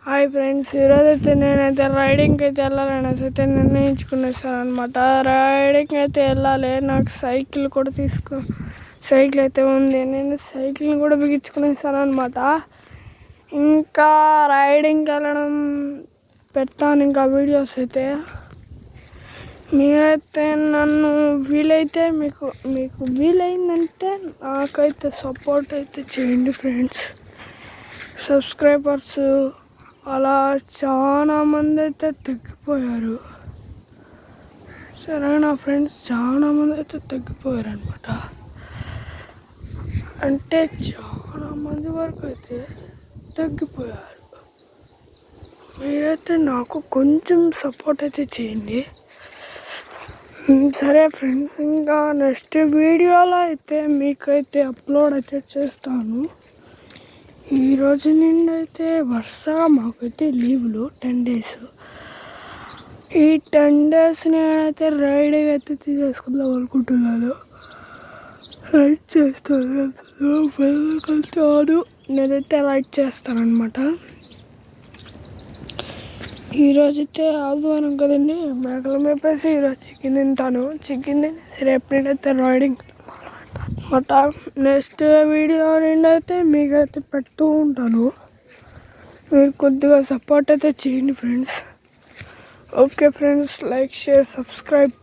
Hi friends, ఈరోజైతే నేనైతే రైడింగ్కి అయితే వెళ్ళాలనేసి అయితే నిర్ణయించుకునేసాను అనమాట. రైడింగ్ అయితే వెళ్ళాలి, నాకు సైకిల్ కూడా సైకిల్ అయితే ఉంది. నేను సైకిల్ని కూడా బిగించుకునేసాను అనమాట. ఇంకా రైడింగ్కి వెళ్ళడం పెడతాను ఇంకా వీడియోస్ అయితే. మీరైతే నన్ను వీలైతే మీకు వీలైందంటే నాకైతే సపోర్ట్ అయితే చేయండి ఫ్రెండ్స్. సబ్స్క్రైబర్స్ అలా చాలా మంది అయితే తగ్గిపోయారు. సరేనా ఫ్రెండ్స్, చాలా మంది అయితే తగ్గిపోయారు అనమాట. అంటే చాలా మంది వరకు అయితే తగ్గిపోయారు. మీరైతే నాకు కొంచెం సపోర్ట్ అయితే చేయండి. సరే ఫ్రెండ్స్, ఇంకా నెక్స్ట్ వీడియోలో అయితే మీకైతే అప్లోడ్ అయితే చేస్తాను. ఈరోజు నుండి అయితే వరుసగా మాకైతే లీవ్లు 10 days. ఈ 10 days నేనైతే రైడింగ్ అయితే తీసేసుకుందాం అనుకుంటున్నాను. రైడ్ చేస్తాను, నేనైతే రైడ్ చేస్తాను అనమాట. ఈరోజైతే ఆదివారం కదండి, మేకలు మేపేసి ఈరోజు చికెన్ తింటాను. చికెన్ తినేసి రేపు నేనైతే రైడింగ్ అనమాట. నెక్స్ట్ వీడియో అయితే మీకైతే పెడుతూ ఉంటాను. మీరు కొద్దిగా సపోర్ట్ అయితే చేయండి friends. Okay friends, like, share, subscribe.